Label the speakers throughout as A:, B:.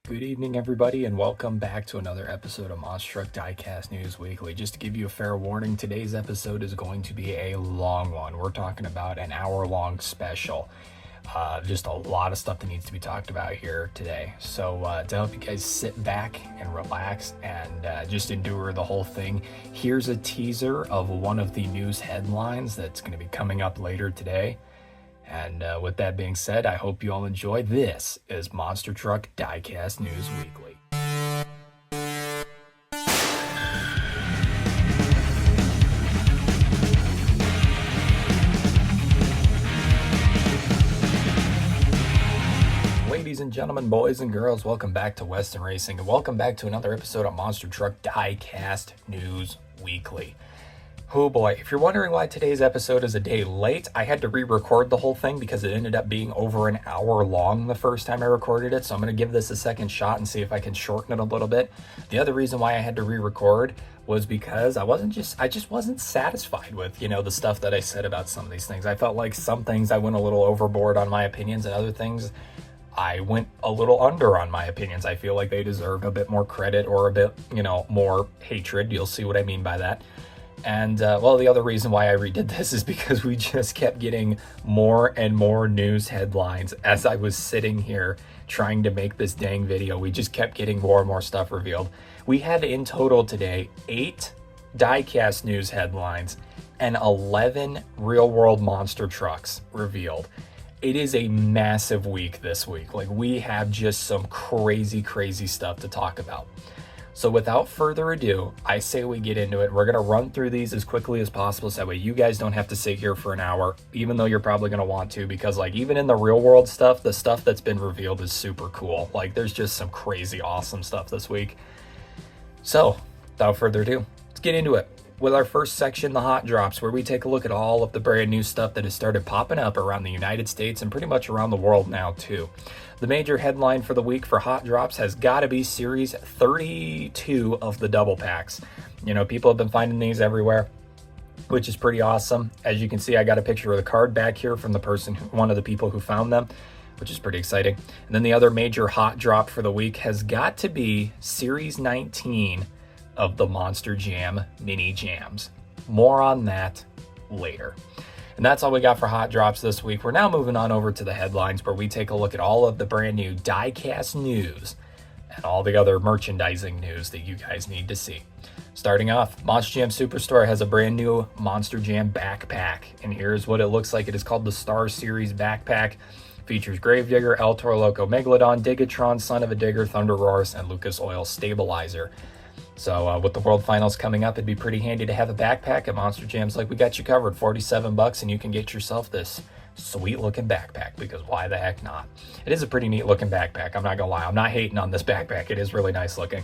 A: Good evening, everybody, and welcome back to another episode of Monster Truck Diecast News Weekly. Just to give you a fair warning, today's episode is going to be a long one. We're talking about an hour-long special. Just a lot of stuff that needs to be talked about here today. So to help you guys sit back and relax and just endure the whole thing, here's a teaser of one of the news headlines that's going to be coming up later today. And with that being said, I hope you all enjoy. This is Monster Truck Diecast News Weekly. Ladies and gentlemen, boys and girls, welcome back to Western Racing, and welcome back to another episode of Monster Truck Diecast News Weekly. Oh boy, if you're wondering why today's episode is a day late, I had to re-record the whole thing because it ended up being over an hour long the first time I recorded it, so I'm going to give this a second shot and see if I can shorten it a little bit. The other reason why I had to re-record was because I just wasn't satisfied with, the stuff that I said about some of these things. I felt like some things I went a little overboard on my opinions, and other things I went a little under on my opinions. I feel like they deserve a bit more credit or a bit, more hatred. You'll see what I mean by that. And, the other reason why I redid this is because we just kept getting more and more news headlines as I was sitting here trying to make this dang video. We just kept getting more and more stuff revealed. We had in total today 8 diecast news headlines and 11 real-world monster trucks revealed. It is a massive week this week. Like, we have just some crazy stuff to talk about. So without further ado, I say we get into it. We're going to run through these as quickly as possible so that way you guys don't have to sit here for an hour, even though you're probably going to want to, because even in the real world stuff, the stuff that's been revealed is super cool. There's just some crazy awesome stuff this week. So without further ado, let's get into it. With our first section, the hot drops, where we take a look at all of the brand new stuff that has started popping up around the United States and pretty much around the world now too. The major headline for the week for hot drops has got to be Series 32 of the double packs. People have been finding these everywhere, which is pretty awesome. As you can see, I got a picture of the card back here from one of the people who found them, which is pretty exciting. And then the other major hot drop for the week has got to be Series 19 of the Monster Jam mini jams. More on that later. And that's all we got for hot drops this week. We're now moving on over to the headlines, where we take a look at all of the brand new diecast news and all the other merchandising news that you guys need to see. Starting off, Monster Jam Superstore has a brand new Monster Jam backpack, and here's what it looks like. It is called the Star Series backpack. Features Gravedigger, El Toro Loco Megalodon, Digatron, Son of a Digger, ThunderROARus, and Lucas Oil Stabilizer. So with the World Finals coming up, it'd be pretty handy to have a backpack at Monster Jam's. We got you covered. $47 and you can get yourself this sweet looking backpack, because why the heck not? It is a pretty neat looking backpack. I'm not gonna lie. I'm not hating on this backpack. It is really nice looking.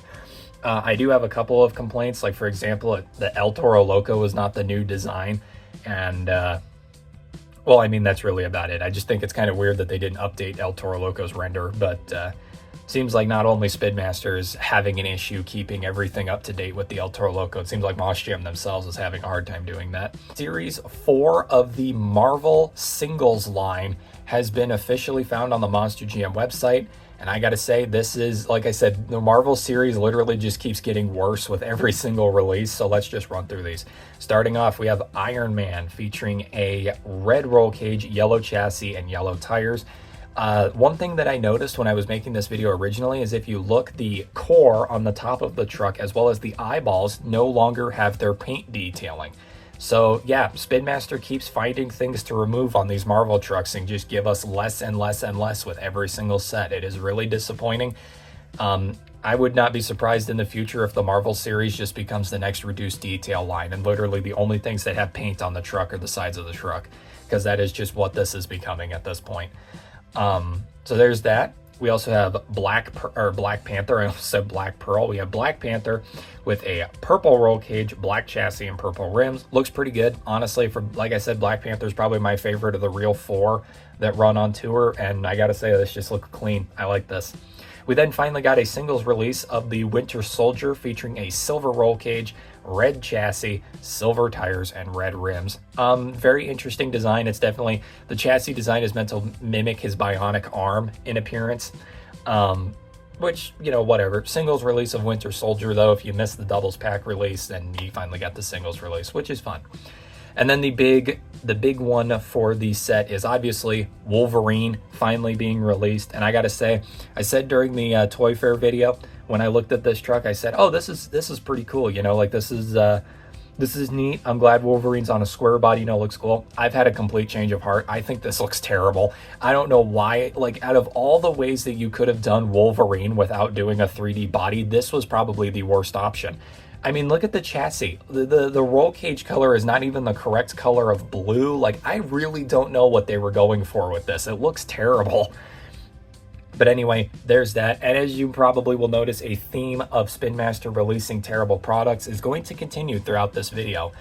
A: I do have a couple of complaints. For example, the El Toro Loco is not the new design. And that's really about it. I just think it's kind of weird that they didn't update El Toro Loco's render, but seems like not only Speedmaster is having an issue keeping everything up to date with the El Toro Loco, it seems like Monster Jam themselves is having a hard time doing that. Series 4 of the Marvel singles line has been officially found on the Monster Jam website. And I gotta say, this is, like I said, the Marvel series literally just keeps getting worse with every single release. So let's just run through these. Starting off, we have Iron Man featuring a red roll cage, yellow chassis, and yellow tires. One thing that I noticed when I was making this video originally is if you look, the core on the top of the truck as well as the eyeballs no longer have their paint detailing. So yeah, Speedmaster keeps finding things to remove on these Marvel trucks and just give us less and less and less with every single set. It is really disappointing. I would not be surprised in the future if the Marvel series just becomes the next reduced detail line, and literally the only things that have paint on the truck are the sides of the truck, because that is just what this is becoming at this point. So there's that. We also have Black Panther. I almost said Black Pearl. We have Black Panther with a purple roll cage, black chassis, and purple rims. Looks pretty good, honestly. Like I said, Black Panther is probably my favorite of the real 4 that run on tour, and I gotta say, this just looks clean. I like this. We then finally got a singles release of the Winter Soldier featuring a silver roll cage, red chassis, silver tires, and red rims. Very interesting design. It's definitely, the chassis design is meant to mimic his bionic arm in appearance. which, you know, whatever. Singles release of Winter Soldier, though, if you missed the doubles pack release, then you finally got the singles release, which is fun. And then the big one for the set is obviously Wolverine finally being released. And I gotta say, I said during the Toy Fair video, when I looked at this truck, I said, oh, this is pretty cool, you know, like this is neat. I'm glad Wolverine's on a square body, you know, looks cool. I've had a complete change of heart. I think this looks terrible. I don't know why, like, out of all the ways that you could have done Wolverine without doing a 3D body, this was probably the worst option. I mean, look at the chassis. The roll cage color is not even the correct color of blue. Like, I really don't know what they were going for with this. It looks terrible. But anyway, there's that. And as you probably will notice, a theme of Spin Master releasing terrible products is going to continue throughout this video,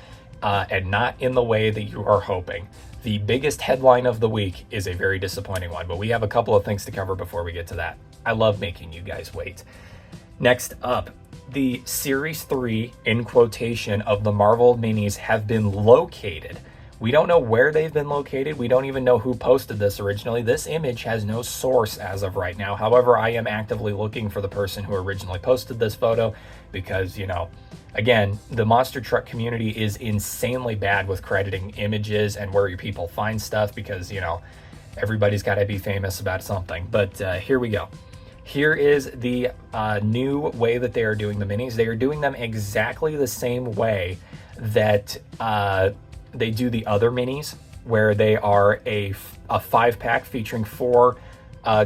A: and not in the way that you are hoping. The biggest headline of the week is a very disappointing one, but we have a couple of things to cover before we get to that. I love making you guys wait. Next up, the Series 3, in quotation, of the Marvel minis have been located. We don't know where they've been located. We don't even know who posted this originally. This image has no source as of right now. However, I am actively looking for the person who originally posted this photo because, you know, again, the monster truck community is insanely bad with crediting images and where people find stuff because, you know, everybody's got to be famous about something. But here we go. Here is the new way that they are doing the minis. They are doing them exactly the same way that they do the other minis, where they are a 5-pack featuring 4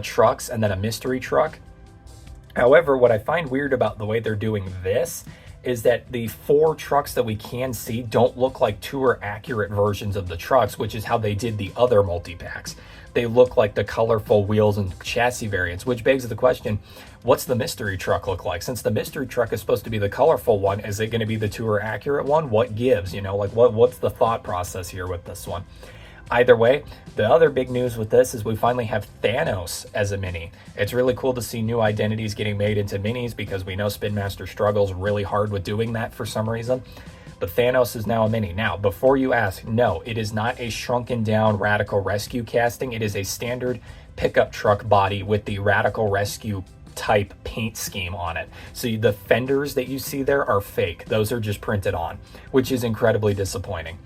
A: trucks and then a mystery truck. However, what I find weird about the way they're doing this is that the 4 trucks that we can see don't look like tour accurate versions of the trucks, which is how they did the other multi-packs. They look like the colorful wheels and chassis variants, which begs the question, what's the mystery truck look like? Since the mystery truck is supposed to be the colorful one, is it going to be the tour accurate one? What gives? You know, like what's the thought process here with this one? Either way, the other big news with this is we finally have Thanos as a mini. It's really cool to see new identities getting made into minis because we know Spin Master struggles really hard with doing that for some reason. But Thanos is now a mini. Now, before you ask, no, it is not a shrunken down Radical Rescue casting. It is a standard pickup truck body with the Radical Rescue type paint scheme on it. So the fenders that you see there are fake. Those are just printed on, which is incredibly disappointing.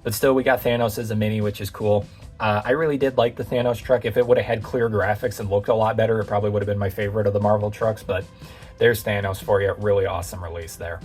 A: But still, we got Thanos as a mini, which is cool. I really did like the Thanos truck. If it would have had clear graphics and looked a lot better, it probably would have been my favorite of the Marvel trucks. But there's Thanos for you. Really awesome release there.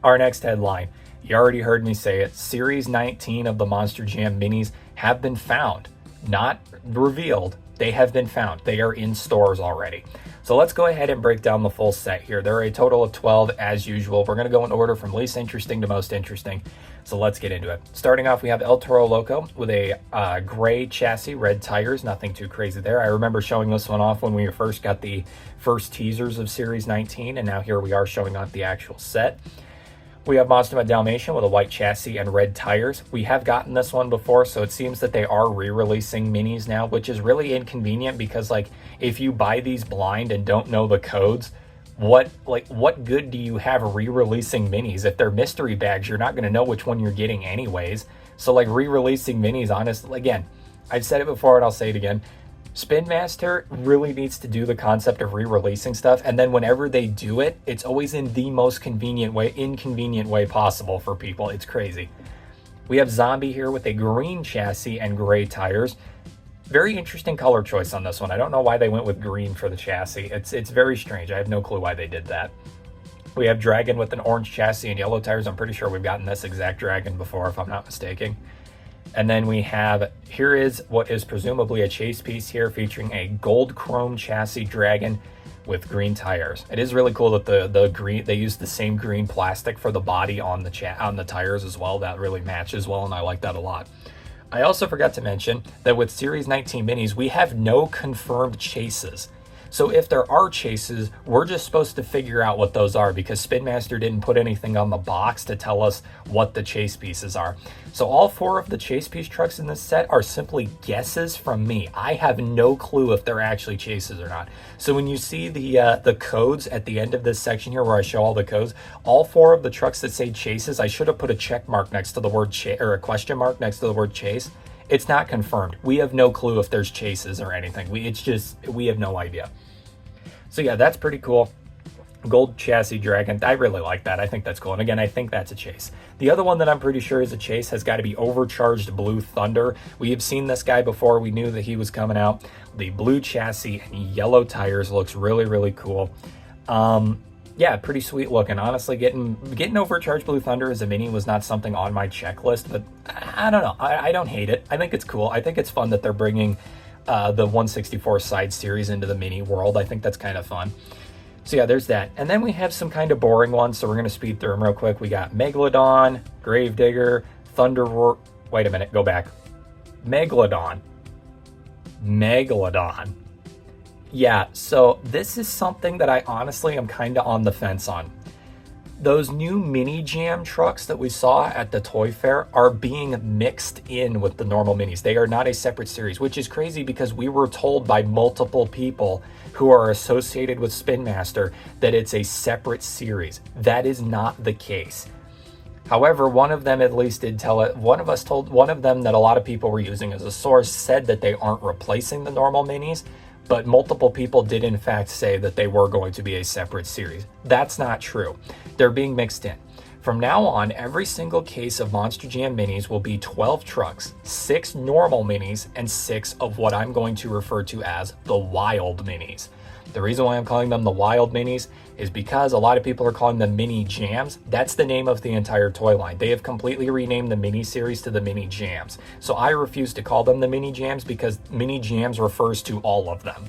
A: Our next headline, you already heard me say it, Series 19 of the Monster Jam minis have been found. Not revealed, they have been found. They are in stores already. So let's go ahead and break down the full set here. There are a total of 12 as usual. We're going to go in order from least interesting to most interesting. So let's get into it. Starting off, we have El Toro Loco with a gray chassis, red tires, nothing too crazy there. I remember showing this one off when we first got the first teasers of Series 19, and now here we are showing off the actual set. We have Monster Dalmatian with a white chassis and red tires. We have gotten this one before, so it seems that they are re-releasing minis now, which is really inconvenient because, like, if you buy these blind and don't know the codes, what good do you have re-releasing minis? If they're mystery bags, you're not going to know which one you're getting anyways. So, like, re-releasing minis, honestly, again, I've said it before and I'll say it again. Spin Master really needs to do the concept of re-releasing stuff, and then whenever they do it, it's always in the most inconvenient way possible for people. It's crazy. We have Zombie here with a green chassis and gray tires. Very interesting color choice on this one. I don't know why they went with green for the chassis. It's very strange. I have no clue why they did that. We have Dragon with an orange chassis and yellow tires. I'm pretty sure we've gotten this exact Dragon before, if I'm not mistaken. And then we have, here is what is presumably a chase piece here featuring a gold chrome chassis Dragon with green tires. It is really cool that the green, they use the same green plastic for the body on the tires as well. That really matches well, and I like that a lot. I also forgot to mention that with Series 19 minis, we have no confirmed chases. So if there are chases, we're just supposed to figure out what those are because Spin Master didn't put anything on the box to tell us what the chase pieces are. So all 4 of the chase piece trucks in this set are simply guesses from me. I have no clue if they're actually chases or not. So when you see the codes at the end of this section here where I show all the codes, all 4 of the trucks that say chases, I should have put a check mark next to the word chase or a question mark next to the word chase. It's not confirmed. We have no clue if there's chases or anything. We have no idea. So yeah, that's pretty cool. Gold chassis dragon. I really like that. I think that's cool. And again, I think that's a chase. The other one that I'm pretty sure is a chase has got to be Overcharged Blue Thunder. We have seen this guy before. We knew that he was coming out. The blue chassis and yellow tires looks really, really cool. Yeah, pretty sweet looking. Honestly, getting Overcharged Blue Thunder as a mini was not something on my checklist, but I don't know. I don't hate it. I think it's cool. I think it's fun that they're bringing the 164 side series into the mini world. I think that's kind of fun. So yeah, there's that. And then we have some kind of boring ones, so we're going to speed through them real quick. We got Megalodon, Gravedigger, ThunderROAR. Wait a minute, go back. Megalodon. Yeah, so this is something that I honestly am kind of on the fence on. Those new mini jam trucks that we saw at the toy fair are being mixed in with the normal minis. They are not a separate series, which is crazy because we were told by multiple people who are associated with Spin Master that it's a separate series. That is not the case. However, one of them at least did tell it. One of them that a lot of people were using as a source said that they aren't replacing the normal minis, but multiple people did in fact say that they were going to be a separate series. That's not true. They're being mixed in. From now on, every single case of Monster Jam minis will be 12 trucks, 6 normal minis, and 6 of what I'm going to refer to as the wild minis. The reason why I'm calling them the wild minis is because a lot of people are calling them mini jams. That's the name of the entire toy line. They have completely renamed the mini series to the mini jams. So I refuse to call them the mini jams because mini jams refers to all of them.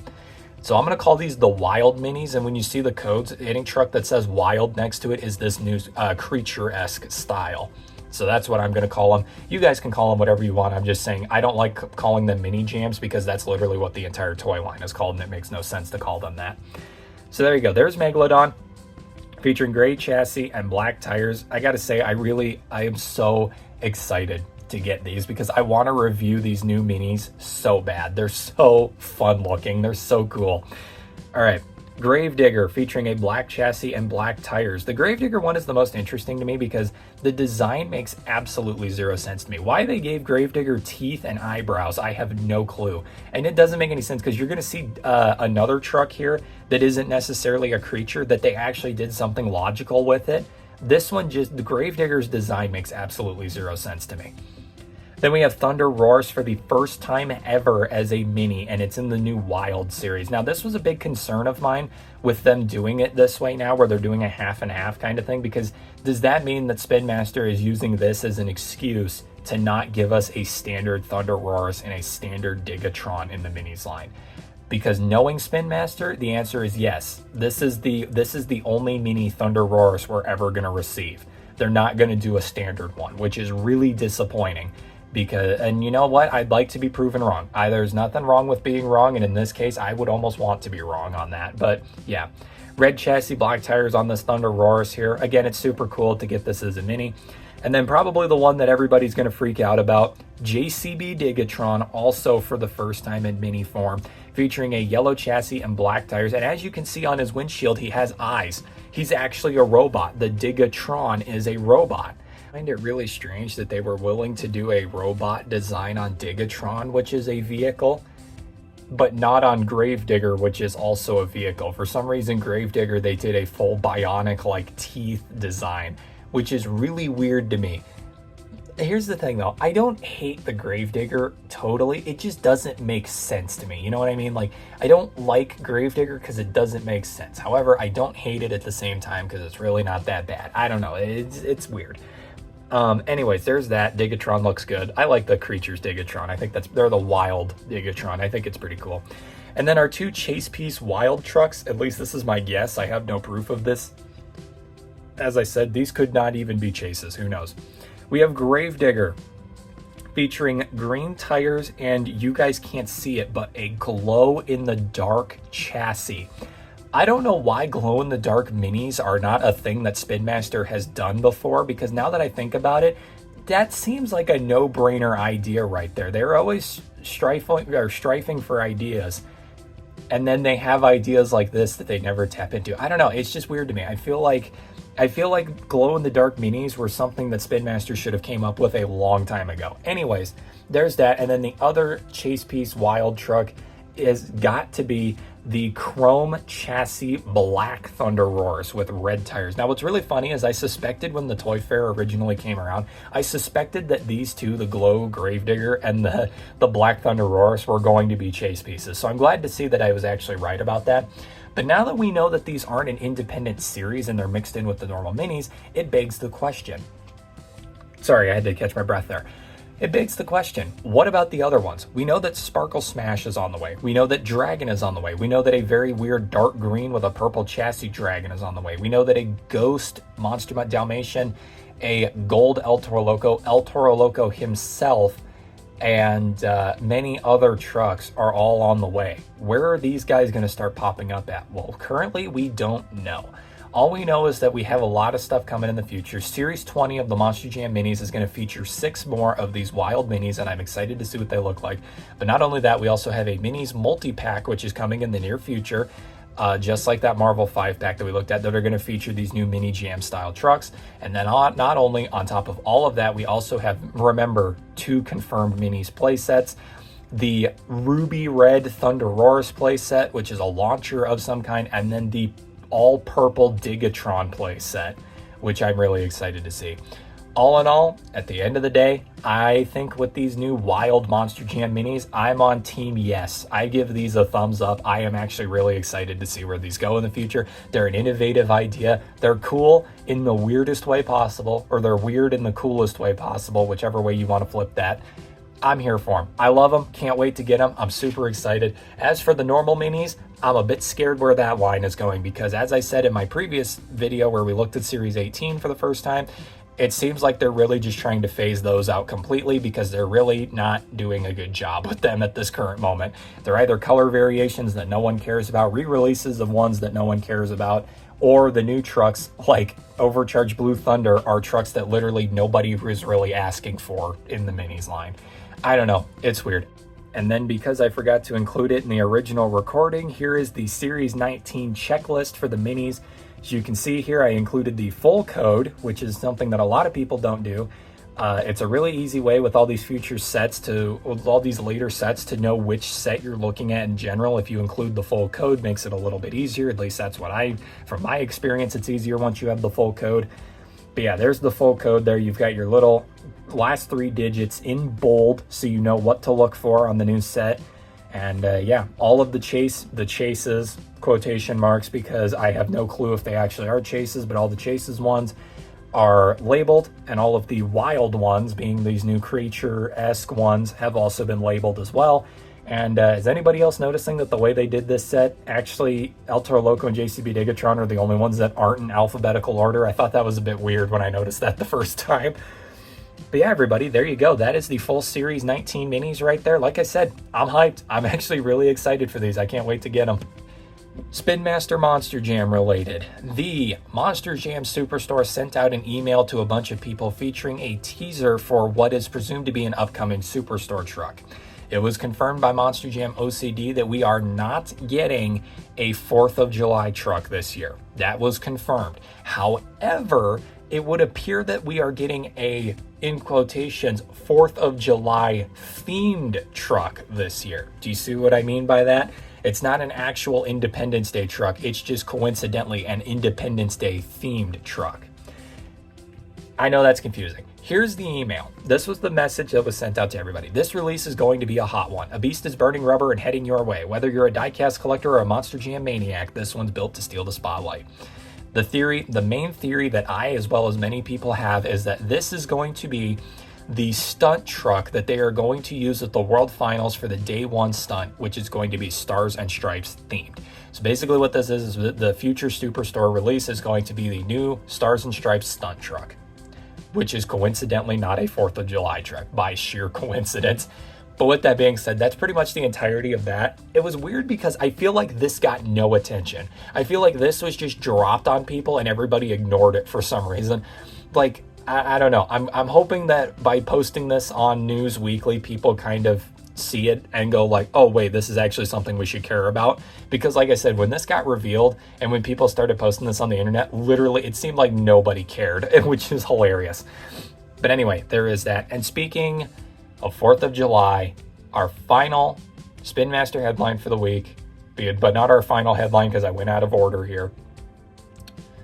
A: So I'm going to call these the wild minis. And when you see the codes, any truck that says wild next to it is this new creature-esque style. So that's what I'm going to call them. You guys can call them whatever you want. I'm just saying I don't like calling them mini jams because that's literally what the entire toy line is called, and it makes no sense to call them that. So there you go. There's Megalodon, featuring gray chassis and black tires. I got to say, I am so excited to get these because I want to review these new minis so bad. They're so fun looking. They're so cool. All right. Gravedigger, featuring a black chassis and black tires. The Gravedigger one is the most interesting to me because the design makes absolutely zero sense to me. Why they gave Gravedigger teeth and eyebrows, I have no clue. And it doesn't make any sense because you're going to see another truck here that isn't necessarily a creature, that they actually did something logical with it. This one, just the Gravedigger's design makes absolutely zero sense to me. Then we have ThunderROARus for the first time ever as a mini, and it's in the new Wild series. Now, this was a big concern of mine with them doing it this way now, where they're doing a half and half kind of thing, because does that mean that Spin Master is using this as an excuse to not give us a standard ThunderROARus and a standard Digatron in the minis line? Because knowing Spin Master, the answer is yes. This is the only mini ThunderROARus we're ever going to receive. They're not going to do a standard one, which is really disappointing. And you know what? I'd like to be proven wrong. There's nothing wrong with being wrong, and in this case, I would almost want to be wrong on that. But yeah, red chassis, black tires on this ThunderROARus here. Again, it's super cool to get this as a mini. And then probably the one that everybody's going to freak out about, JCB Digatron, also for the first time in mini form, featuring a yellow chassis and black tires. And as you can see on his windshield, he has eyes. He's actually a robot. The Digatron is a robot. I find it really strange that they were willing to do a robot design on Digatron, which is a vehicle, but not on Gravedigger, which is also a vehicle. For some reason, Gravedigger, they did a full bionic like teeth design, which is really weird to me. Here's the thing though, I don't hate the Gravedigger totally, it just doesn't make sense to me, you know what I mean? Like, I don't like Gravedigger because it doesn't make sense. However, I don't hate it at the same time because it's really not that bad. I don't know, it's weird. Anyways, there's that. Digatron looks good. I like the creatures Digatron. I think they're the wild Digatron. I think it's pretty cool. And then our two chase piece wild trucks, at least this is my guess. I have no proof of this. As I said, these could not even be chases. Who knows? We have Gravedigger featuring green tires, and you guys can't see it, but a glow-in-the-dark chassis. I don't know why glow-in-the-dark minis are not a thing that Spin Master has done before, because now that I think about it, that seems like a no-brainer idea right there. They're always strifing for ideas, and then they have ideas like this that they never tap into. I don't know. It's just weird to me. I feel like glow-in-the-dark minis were something that Spin Master should have came up with a long time ago. Anyways, there's that. And then the other chase piece wild truck has got to be the chrome chassis black ThunderROARus with red tires. Now, what's really funny is I suspected when the Toy Fair originally came around, I suspected that these two, the Glow Gravedigger and the black ThunderROARus, were going to be chase pieces. So I'm glad to see that I was actually right about that. But now that we know that these aren't an independent series and they're mixed in with the normal minis, it begs the question. Sorry, I had to catch my breath there. It begs the question, what about the other ones? We know that Sparkle Smash is on the way. We know that Dragon is on the way. We know that a very weird dark green with a purple chassis dragon is on the way. We know that a ghost Monster Mutt Dalmatian, a gold El Toro Loco himself, and many other trucks are all on the way. Where are these guys going to start popping up at? Well, currently we don't know. All we know is that we have a lot of stuff coming in the future. Series 20 of the Monster Jam minis is going to feature 6 more of these wild minis, and I'm excited to see what they look like. But not only that, we also have a minis multi-pack, which is coming in the near future, just like that Marvel 5-pack that we looked at, that are going to feature these new mini jam style trucks. And then not only on top of all of that, we also have, remember, 2 confirmed minis playsets. The Ruby Red ThunderROARus playset, which is a launcher of some kind, and then the all purple Digatron playset, which I'm really excited to see. All in all, at the end of the day, I think with these new wild Monster Jam minis, I'm on team yes. I give these a thumbs up. I am actually really excited to see where these go in the future. They're an innovative idea. They're cool in the weirdest way possible, or they're weird in the coolest way possible, whichever way you want to flip that. I'm here for them. I love them. Can't wait to get them. I'm super excited. As for the normal minis, I'm a bit scared where that line is going because, as I said in my previous video where we looked at Series 18 for the first time, it seems like they're really just trying to phase those out completely because they're really not doing a good job with them at this current moment. They're either color variations that no one cares about, re-releases of ones that no one cares about, or the new trucks like Overcharged Blue Thunder are trucks that literally nobody was really asking for in the minis line. I don't know. It's weird. And then because I forgot to include it in the original recording, here is the Series 19 checklist for the minis. As you can see here, I included the full code, which is something that a lot of people don't do. It's a really easy way with all these future sets with all these later sets to know which set you're looking at in general. If you include the full code, makes it a little bit easier. At least that's what from my experience, it's easier once you have the full code. But yeah, there's the full code there. You've got your little last 3 digits in bold so you know what to look for on the new set. And yeah, all of the chases, quotation marks, because I have no clue if they actually are chases, but all the chases ones are labeled, and all of the wild ones, being these new creature-esque ones, have also been labeled as well. And is anybody else noticing that the way they did this set, actually El Toro Loco and JCB Digatron are the only ones that aren't in alphabetical order? I thought that was a bit weird when I noticed that the first time. But yeah, everybody, there you go. That is the full Series 19 minis right there. Like I said, I'm hyped. I'm actually really excited for these. I can't wait to get them. Spin Master Monster Jam related. The Monster Jam Superstore sent out an email to a bunch of people featuring a teaser for what is presumed to be an upcoming Superstore truck. It was confirmed by Monster Jam OCD that we are not getting a 4th of July truck this year. That was confirmed. However, it would appear that we are getting a, in quotations, 4th of July themed truck this year. Do you see what I mean by that? It's not an actual Independence Day truck. It's just coincidentally an Independence Day themed truck. I know that's confusing. Here's the email. This was the message that was sent out to everybody. This release is going to be a hot one. A beast is burning rubber and heading your way. Whether you're a diecast collector or a Monster Jam maniac, this one's built to steal the spotlight. The main theory that I, as well as many people have, is that this is going to be the stunt truck that they are going to use at the World Finals for the Day 1 stunt, which is going to be Stars and Stripes themed. So basically what this is the future Superstore release is going to be the new Stars and Stripes stunt truck, which is coincidentally not a 4th of July truck by sheer coincidence. But with that being said, that's pretty much the entirety of that. It was weird because I feel like this got no attention. I feel like this was just dropped on people and everybody ignored it for some reason. Like, I don't know. I'm hoping that by posting this on News Weekly, people kind of see it and go like, oh wait, this is actually something we should care about. Because like I said, when this got revealed and when people started posting this on the internet, literally it seemed like nobody cared, which is hilarious. But anyway, there is that. And speaking of 4th of July, our final Spin Master headline for the week but not our final headline because I went out of order here.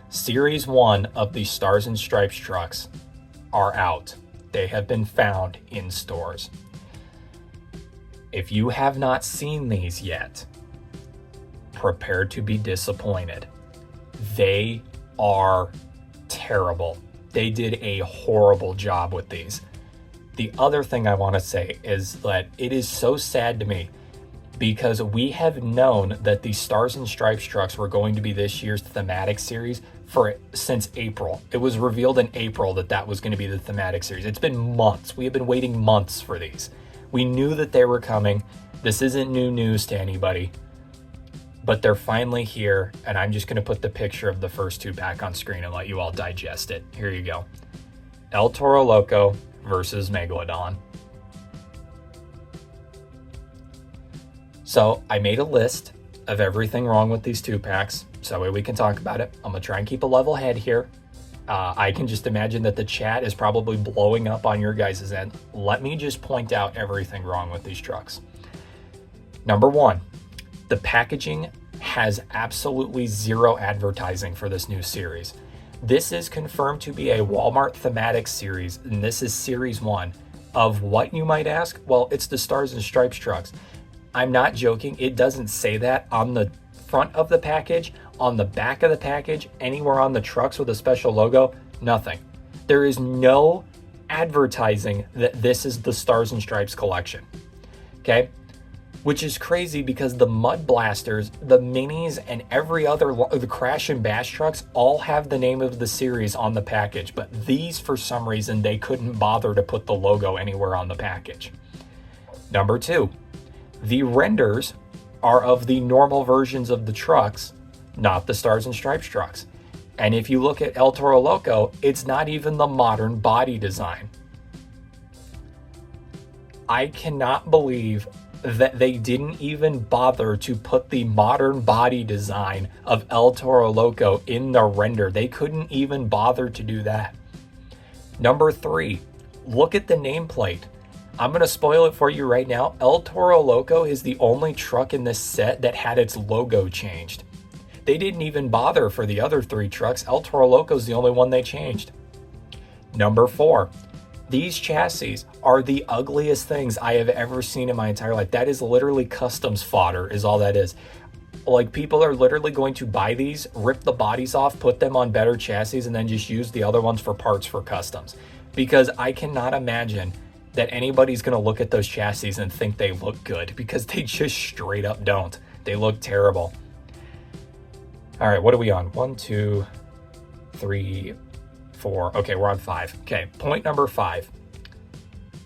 A: Series 1 of the Stars and Stripes trucks are out. They have been found in stores. If you have not seen these yet, prepare to be disappointed. They are terrible. They did a horrible job with these. The other thing I want to say is that it is so sad to me because we have known that the Stars and Stripes trucks were going to be this year's thematic series since April. It was revealed in April that was going to be the thematic series. It's been months. We have been waiting months for these. We knew that they were coming. This isn't new news to anybody, but they're finally here. And I'm just going to put the picture of the first 2-pack on screen and let you all digest it. Here you go. El Toro Loco versus Megalodon. So I made a list of everything wrong with these 2-packs, so that way we can talk about it. I'm gonna try and keep a level head here. I can just imagine that the chat is probably blowing up on your guys' end. Let me just point out everything wrong with these trucks. Number 1, the packaging has absolutely zero advertising for this new series. This is confirmed to be a Walmart thematic series, and this is series 1 of what, you might ask? Well, it's the Stars and Stripes trucks. I'm not joking. It doesn't say that on the front of the package, on the back of the package, anywhere on the trucks with a special logo, nothing. There is no advertising that this is the Stars and Stripes collection. Okay? Which is crazy because the Mud Blasters, the Minis, and every other, the Crash and Bash trucks all have the name of the series on the package, but these, for some reason, they couldn't bother to put the logo anywhere on the package. Number 2, the renders are of the normal versions of the trucks, not the Stars and Stripes trucks. And if you look at El Toro Loco, it's not even the modern body design. I cannot believe that they didn't even bother to put the modern body design of El Toro Loco in the render. They couldn't even bother to do that. Number 3, look at the nameplate. I'm going to spoil it for you right now. El Toro Loco is the only truck in this set that had its logo changed. They didn't even bother for the other 3 trucks. El Toro Loco is the only one they changed. Number 4, these chassis are the ugliest things I have ever seen in my entire life. That is literally customs fodder is all that is. Like, people are literally going to buy these, rip the bodies off, put them on better chassis, and then just use the other ones for parts for customs. Because I cannot imagine that anybody's going to look at those chassis and think they look good, because they just straight up don't. They look terrible. All right, what are we on? 1, 2, 3, 4. Okay, we're on 5. Okay, point number 5.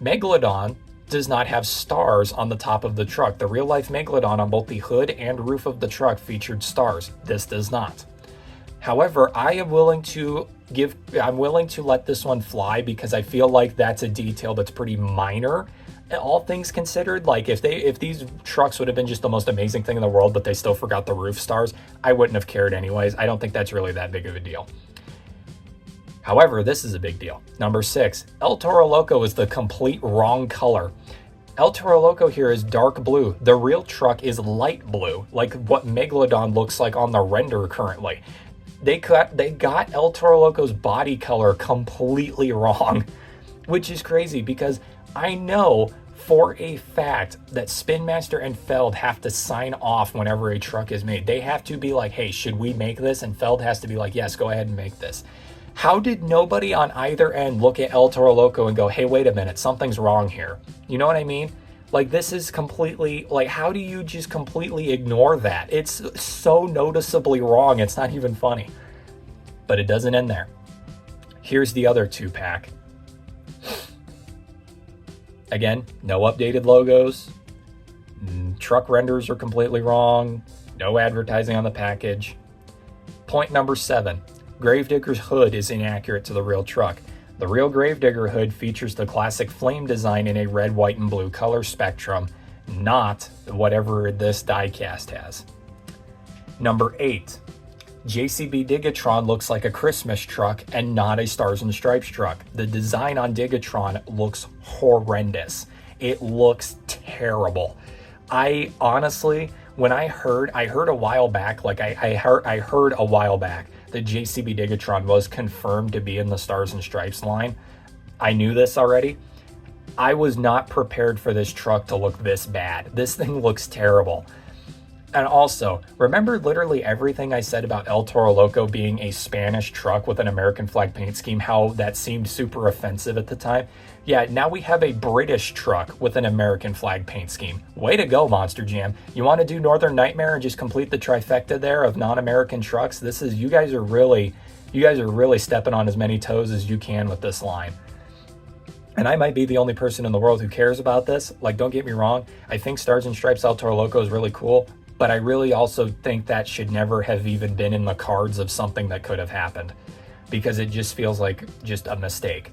A: Megalodon does not have stars on the top of the truck. The real-life Megalodon on both the hood and roof of the truck featured stars. This does not. However, I'm willing to let this one fly because I feel like that's a detail that's pretty minor, all things considered. Like, if these trucks would have been just the most amazing thing in the world, but they still forgot the roof stars, I wouldn't have cared anyways. I don't think that's really that big of a deal. However, this is a big deal. Number 6, El Toro Loco is the complete wrong color. El Toro Loco here is dark blue. The real truck is light blue, like what Megalodon looks like on the render currently. They got El Toro Loco's body color completely wrong, which is crazy because I know for a fact that Spin Master and Feld have to sign off whenever a truck is made. They have to be like, hey, should we make this? And Feld has to be like, yes, go ahead and make this. How did nobody on either end look at El Toro Loco and go, hey, wait a minute, something's wrong here? You know what I mean? Like, this is completely, like, how do you just completely ignore that? It's so noticeably wrong, it's not even funny. But it doesn't end there. Here's the other 2-pack. Again, no updated logos. Truck renders are completely wrong. No advertising on the package. Point number 7. Gravedigger's hood is inaccurate to the real truck. The real Gravedigger hood features the classic flame design in a red, white, and blue color spectrum, not whatever this diecast has. Number 8. JCB Digatron looks like a Christmas truck and not a Stars and Stripes truck. The design on Digatron looks horrendous. It looks terrible. I honestly when I heard a while back, like I heard a while back that JCB Digatron was confirmed to be in the Stars and Stripes line. I knew this already. I was not prepared for this truck to look this bad. This thing looks terrible. And also, remember literally everything I said about El Toro Loco being a Spanish truck with an American flag paint scheme, how that seemed super offensive at the time? Yeah, now we have a British truck with an American flag paint scheme. Way to go, Monster Jam. You want to do Northern Nightmare and just complete the trifecta there of non-American trucks? You guys are really stepping on as many toes as you can with this line. And I might be the only person in the world who cares about this. Like, don't get me wrong. I think Stars and Stripes El Toro Loco is really cool. But I really also think that should never have even been in the cards of something that could have happened, because it just feels like just a mistake.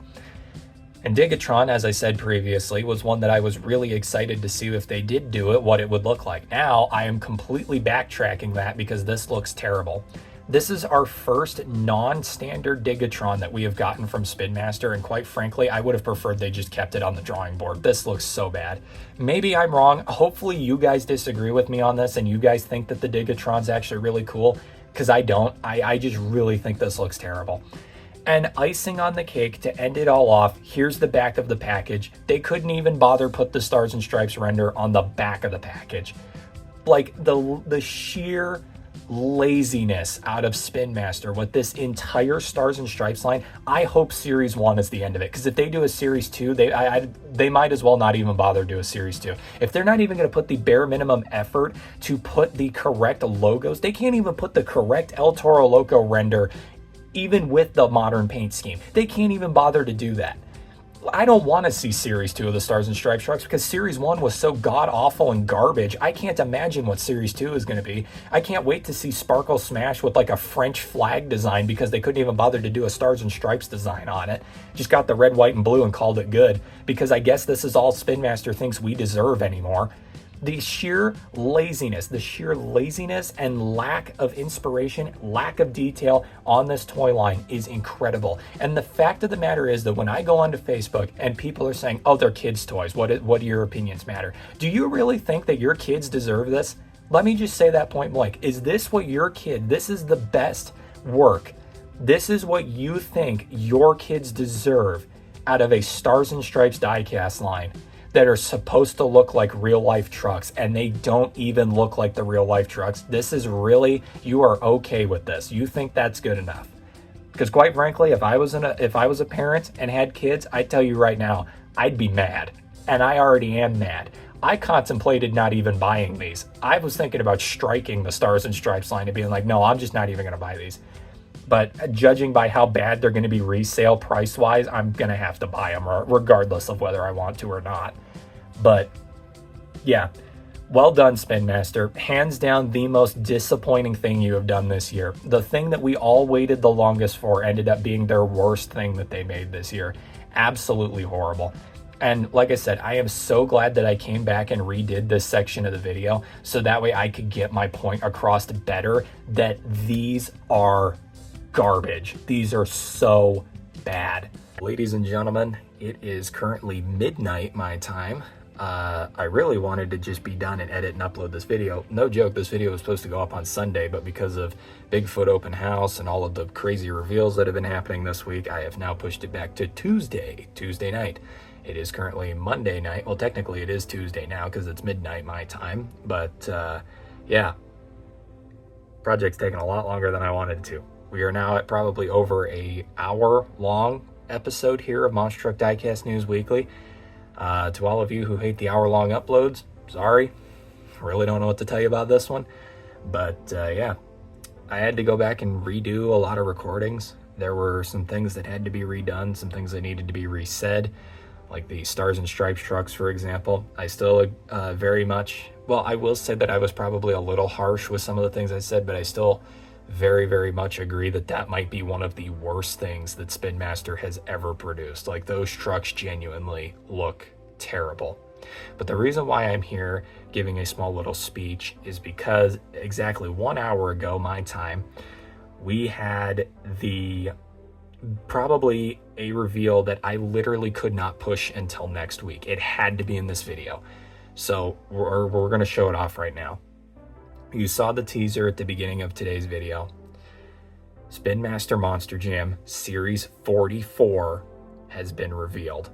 A: And Digatron, as I said previously, was one that I was really excited to see if they did do it, what it would look like. Now I am completely backtracking that because this looks terrible. This is our first non-standard Digatron that we have gotten from Spin Master, and quite frankly, I would have preferred they just kept it on the drawing board. This looks so bad. Maybe I'm wrong. Hopefully you guys disagree with me on this and you guys think that the Digatron's actually really cool, because I don't. I just really think this looks terrible. And icing on the cake to end it all off, here's the back of the package. They couldn't even bother put the Stars and Stripes render on the back of the package. Like, the sheer laziness out of Spin Master with this entire Stars and Stripes line. I hope Series 1 is the end of it, because if they do a Series 2, they might as well not even bother to do a Series 2. If they're not even going to put the bare minimum effort to put the correct logos, they can't even put the correct El Toro Loco render even with the modern paint scheme. They can't even bother to do that. I don't want to see Series 2 of the Stars and Stripes trucks because Series 1 was so god-awful and garbage. I can't imagine what Series 2 is going to be. I can't wait to see Sparkle Smash with like a French flag design, because they couldn't even bother to do a Stars and Stripes design on it. Just got the red, white, and blue and called it good, because I guess this is all Spin Master thinks we deserve anymore. The sheer laziness and lack of inspiration, lack of detail on this toy line is incredible. And the fact of the matter is that when I go onto Facebook and people are saying, oh, they're kids' toys, what do your opinions matter? Do you really think that your kids deserve this? Let me just say that point blank. Is this what your kid, this is the best work? This is what you think your kids deserve out of a Stars and Stripes diecast line that are supposed to look like real life trucks, and they don't even look like the real life trucks? This is really, you are okay with this. You think that's good enough. Because quite frankly, if I was a parent and had kids, I tell you right now, I'd be mad. And I already am mad. I contemplated not even buying these. I was thinking about striking the Stars and Stripes line and being like, no, I'm just not even gonna buy these. But judging by how bad they're going to be resale price-wise, I'm going to have to buy them regardless of whether I want to or not. But yeah, well done, Spin Master. Hands down, the most disappointing thing you have done this year. The thing that we all waited the longest for ended up being their worst thing that they made this year. Absolutely horrible. And like I said, I am so glad that I came back and redid this section of the video, so that way I could get my point across better that these are garbage. These are so bad. Ladies and gentlemen, it is currently midnight my time. I really wanted to just be done and edit and upload this video. No joke, this video was supposed to go up on Sunday, but because of Bigfoot open house and all of the crazy reveals that have been happening this week, I have now pushed it back to Tuesday night. It is currently Monday night. Well, technically it is Tuesday now because it's midnight my time, but yeah, project's taking a lot longer than I wanted it to. We are now at probably over a hour-long episode here of Monster Truck Diecast News Weekly. To all of you who hate the hour-long uploads, sorry. Really don't know what to tell you about this one. But yeah, I had to go back and redo a lot of recordings. There were some things that had to be redone, some things that needed to be resaid, like the Stars and Stripes trucks, for example. I still very much, well, I will say that I was probably a little harsh with some of the things I said, but I still very, very much agree that that might be one of the worst things that Spin Master has ever produced. Like, those trucks genuinely look terrible. But the reason why I'm here giving a small little speech is because exactly 1 hour ago, my time, we had probably a reveal that I literally could not push until next week. It had to be in this video. So we're going to show it off right now. You saw the teaser at the beginning of today's video. Spin Master Monster Jam Series 44 has been revealed.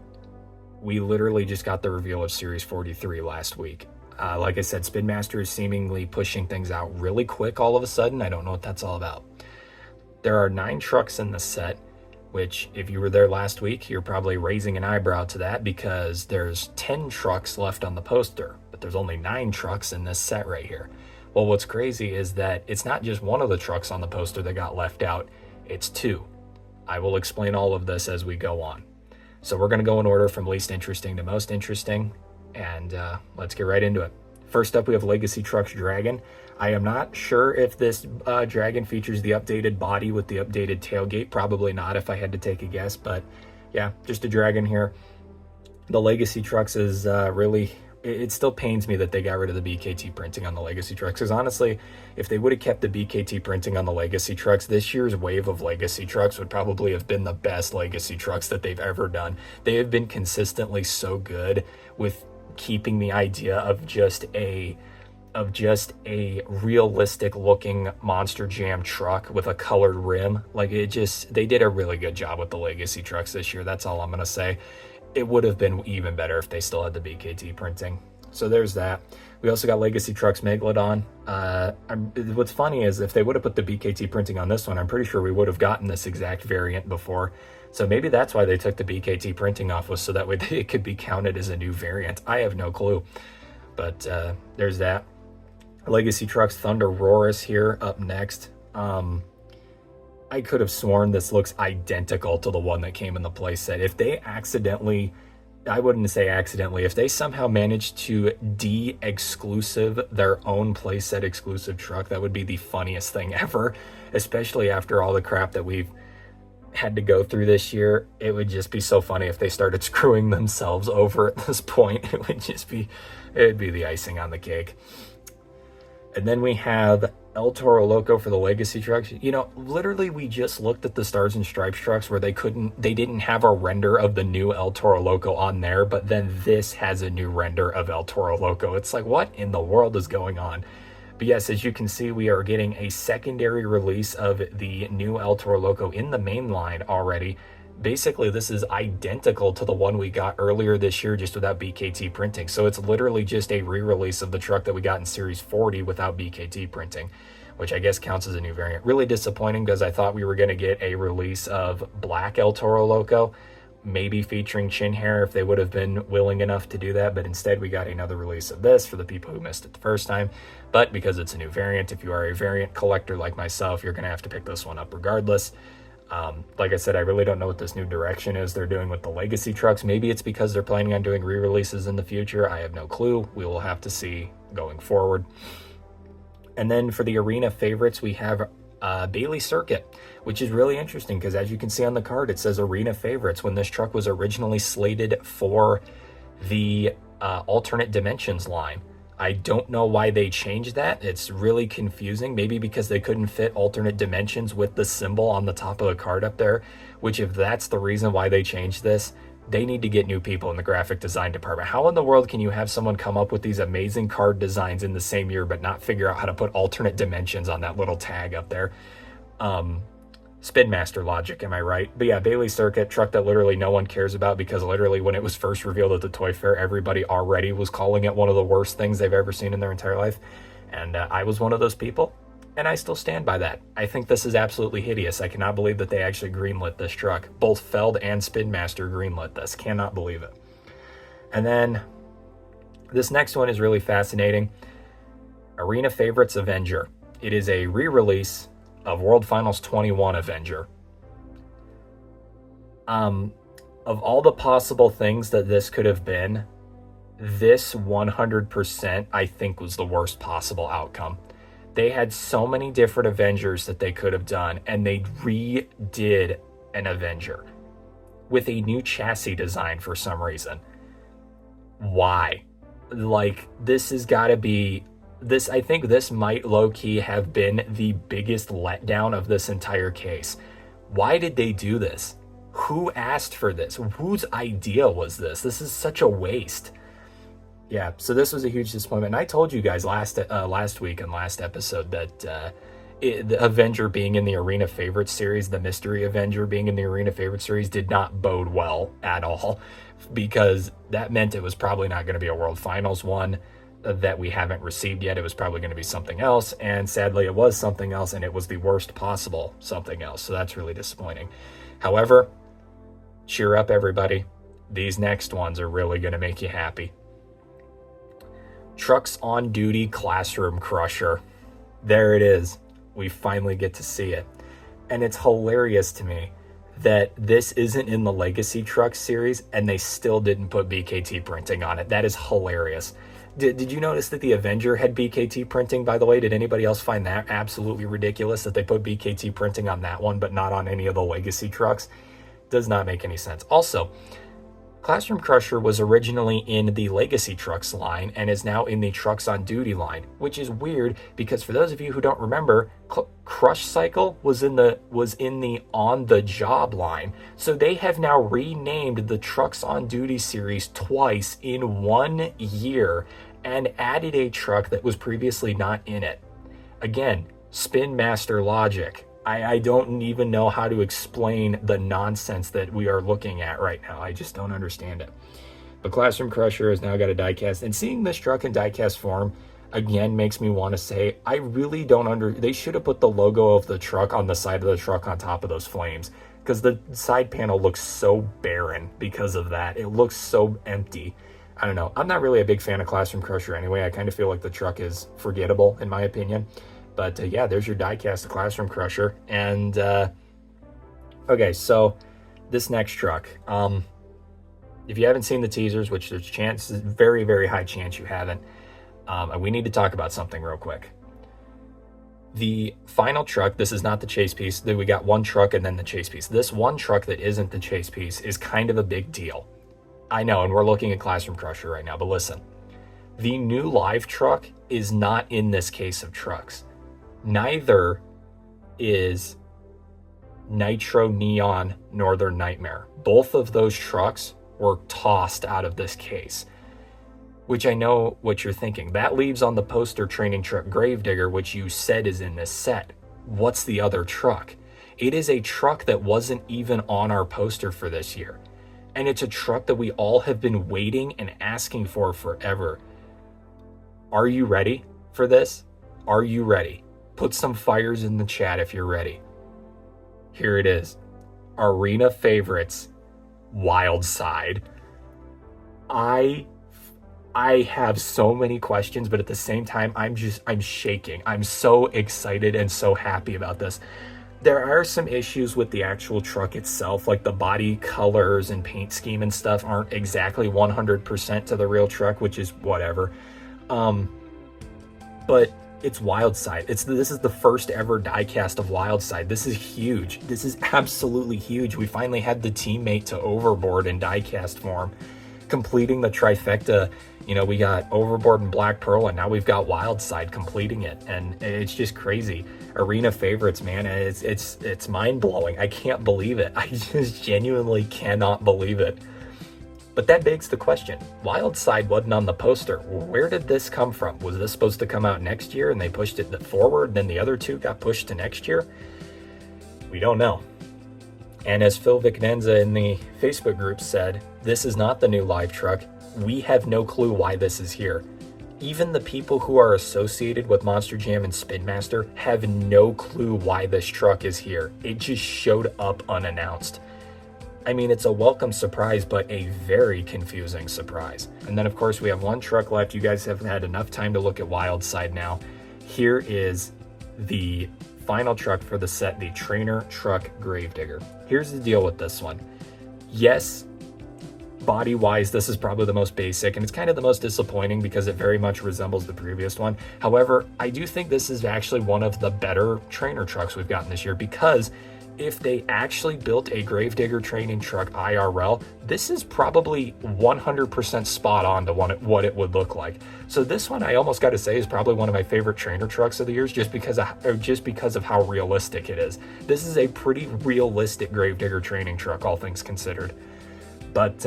A: We literally just got the reveal of Series 43 last week. Like I said, Spin Master is seemingly pushing things out really quick all of a sudden. I don't know what that's all about. There are 9 trucks in the set, which if you were there last week, you're probably raising an eyebrow to that because there's 10 trucks left on the poster, but there's only 9 trucks in this set right here. Well, what's crazy is that it's not just one of the trucks on the poster that got left out, it's 2. I will explain all of this as we go on. So we're going to go in order from least interesting to most interesting, and let's get right into it. First up, we have Legacy Trucks Dragon. I am not sure if this Dragon features the updated body with the updated tailgate. Probably not if I had to take a guess, but yeah, just a Dragon here. The Legacy Trucks is really... It still pains me that they got rid of the BKT printing on the Legacy trucks, because honestly, if they would have kept the BKT printing on the Legacy trucks, this year's wave of Legacy trucks would probably have been the best Legacy trucks that they've ever done. They have been consistently so good with keeping the idea of just a realistic looking Monster Jam truck with a colored rim. Like, they did a really good job with the Legacy trucks this year. That's all I'm going to say. It would have been even better if they still had the BKT printing. So there's that. We also got Legacy Trucks Megalodon. What's funny is if they would have put the BKT printing on this one, I'm pretty sure we would have gotten this exact variant before. So maybe that's why they took the BKT printing off, was so that way it could be counted as a new variant. I have no clue. But there's that. Legacy Trucks ThunderROARus here up next. I could have sworn this looks identical to the one that came in the playset. If they accidentally, I wouldn't say accidentally, if they somehow managed to de-exclusive their own playset exclusive truck, that would be the funniest thing ever, especially after all the crap that we've had to go through this year. It would just be so funny if they started screwing themselves over at this point. It would be the icing on the cake. And then we have El Toro Loco for the Legacy trucks. You know, literally we just looked at the Stars and Stripes trucks where they didn't have a render of the new El Toro Loco on there, but then this has a new render of El Toro Loco. It's like, what in the world is going on? But yes, as you can see, we are getting a secondary release of the new El Toro Loco in the main line already. Basically, this is identical to the one we got earlier this year, just without BKT printing. So it's literally just a re-release of the truck that we got in Series 40 without BKT printing, which I guess counts as a new variant. Really disappointing, because I thought we were going to get a release of Black El Toro Loco, maybe featuring chin hair if they would have been willing enough to do that, but instead we got another release of this for the people who missed it the first time. But because it's a new variant, if you are a variant collector like myself, you're going to have to pick this one up regardless. Like I said, I really don't know what this new direction is they're doing with the Legacy trucks. Maybe it's because they're planning on doing re-releases in the future. I have no clue. We will have to see going forward. And then for the arena favorites, we have Bailey Circuit, which is really interesting because as you can see on the card, it says arena favorites when this truck was originally slated for the alternate dimensions line. I don't know why they changed that. It's really confusing. Maybe because they couldn't fit alternate dimensions with the symbol on the top of the card up there, which if that's the reason why they changed this, they need to get new people in the graphic design department. How in the world can you have someone come up with these amazing card designs in the same year but not figure out how to put alternate dimensions on that little tag up there? Spin Master logic, am I right? But yeah, Bailey Circuit, truck that literally no one cares about, because literally when it was first revealed at the Toy Fair, everybody already was calling it one of the worst things they've ever seen in their entire life. And I was one of those people, and I still stand by that. I think this is absolutely hideous. I cannot believe that they actually greenlit this truck. Both Feld and Spin Master greenlit this. Cannot believe it. And then this next one is really fascinating. Arena Favorites Avenger. It is a re-release of World Finals 21 Avenger. Of all the possible things that this could have been, this 100% I think was the worst possible outcome. They had so many different Avengers that they could have done, and they redid an Avenger with a new chassis design for some reason. Why? Like, this has got to be... I think this might low-key have been the biggest letdown of this entire case. Why did they do this? Who asked for this? Whose idea was this? This is such a waste. Yeah, so this was a huge disappointment. And I told you guys last week and last episode that the Avenger being in the Arena Favorites series, the Mystery Avenger being in the Arena Favorites series, did not bode well at all, because that meant it was probably not going to be a World Finals one that we haven't received yet. It was probably going to be something else, and sadly it was something else, and it was the worst possible something else, so that's really disappointing. However, cheer up everybody. These next ones are really going to make you happy. Trucks on Duty Classroom Crusher. There it is. We finally get to see it. And it's hilarious to me that this isn't in the Legacy Trucks series and they still didn't put BKT printing on it. That is hilarious. Did you notice that the Avenger had BKT printing, by the way? Did anybody else find that absolutely ridiculous that they put BKT printing on that one but not on any of the Legacy trucks? Does not make any sense. Also, Classroom Crusher was originally in the Legacy Trucks line and is now in the Trucks on Duty line, which is weird because for those of you who don't remember, Crush Cycle was in the On the Job line. So they have now renamed the Trucks on Duty series twice in 1 year and added a truck that was previously not in it. Again, Spin Master logic. I don't even know how to explain the nonsense that we are looking at right now. I just don't understand it. But Classroom Crusher has now got a diecast, and seeing this truck in diecast form again makes me want to say I really don't they should have put the logo of the truck on the side of the truck on top of those flames, because the side panel looks so barren because of that. It looks so empty. I don't know. I'm not really a big fan of Classroom Crusher anyway. I kind of feel like the truck is forgettable in my opinion. But yeah, there's your diecast Classroom Crusher. And okay, so this next truck, if you haven't seen the teasers, which there's very, very high chance you haven't, we need to talk about something real quick. The final truck, this is not the chase piece. We got one truck and then the chase piece. This one truck that isn't the chase piece is kind of a big deal. I know, and we're looking at Classroom Crusher right now, but listen. The new live truck is not in this case of trucks. Neither is Nitro Neon Northern Nightmare. Both of those trucks were tossed out of this case, which I know what you're thinking. That leaves on the poster Training Truck Gravedigger, which you said is in this set. What's the other truck? It is a truck that wasn't even on our poster for this year. And it's a truck that we all have been waiting and asking for forever. Are you ready for this? Are you ready? Put some fires in the chat if you're ready. Here it is. Arena Favorites, Wild Side. I have so many questions, but at the same time, I'm shaking. I'm so excited and so happy about this. There are some issues with the actual truck itself, like the body colors and paint scheme and stuff aren't exactly 100% to the real truck, which is whatever. But it's Wildside. This is the first ever diecast of Wildside. This is huge. This is absolutely huge. We finally had the teammate to Overboard in diecast form, completing the trifecta. You know, we got Overboard and Black Pearl, and now we've got Wildside completing it, and it's just crazy. Arena Favorites, man, it's mind-blowing. I can't believe it. I just genuinely cannot believe it. But that begs the question, Wildside wasn't on the poster. Where did this come from? Was this supposed to come out next year and they pushed it forward, then the other two got pushed to next year? We don't know. And as Phil Vicenenza in the Facebook group said, this is not the new live truck. We have no clue why this is here. Even the people who are associated with Monster Jam and Spin Master have no clue why this truck is here. It just showed up unannounced. I mean, it's a welcome surprise, but a very confusing surprise. And then, of course, we have one truck left. You guys have had enough time to look at Wildside now. Here is the final truck for the set, the Trainer Truck Gravedigger. Here's the deal with this one. Yes, body-wise, this is probably the most basic, and it's kind of the most disappointing because it very much resembles the previous one. However, I do think this is actually one of the better trainer trucks we've gotten this year, because if they actually built a Gravedigger training truck IRL, this is probably 100% spot on to what it would look like. So this one, I almost got to say, is probably one of my favorite trainer trucks of the years, just because of how realistic it is. This is a pretty realistic Gravedigger training truck, all things considered. But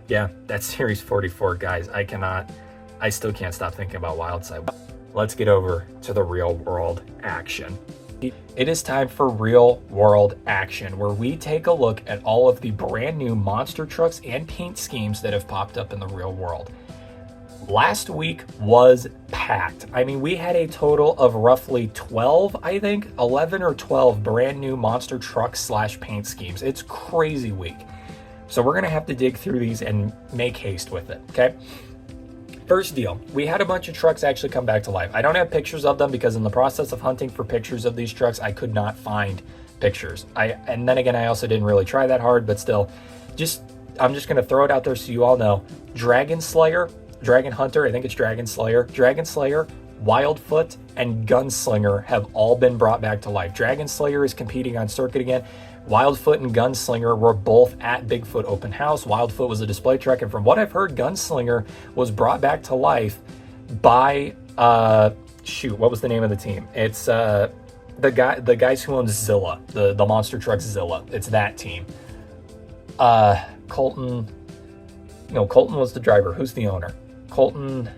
A: Yeah, that's Series 44, guys. I still can't stop thinking about Wildside. Let's get over to the real world action. It is time for real world action, where we take a look at all of the brand new monster trucks and paint schemes that have popped up in the real world. Last week was packed. I mean, we had a total of roughly 12, I think, 11 or 12 brand new monster trucks / paint schemes. It's crazy week. So we're going to have to dig through these and make haste with it, okay? First deal, we had a bunch of trucks actually come back to life. I don't have pictures of them because in the process of hunting for pictures of these trucks, I could not find pictures. And then again, I also didn't really try that hard, but still, I'm just going to throw it out there so you all know. Dragon Slayer, Dragon Hunter, I think it's Dragon Slayer, Wildfoot, and Gunslinger have all been brought back to life. Dragon Slayer is competing on circuit again. Wildfoot and Gunslinger were both at Bigfoot Open House. Wildfoot was a display truck, and from what I've heard, Gunslinger was brought back to life by what was the name of the team? It's the guys who own Zilla, the monster truck Zilla. It's that team. Colton was the driver. Who's the owner? Colton.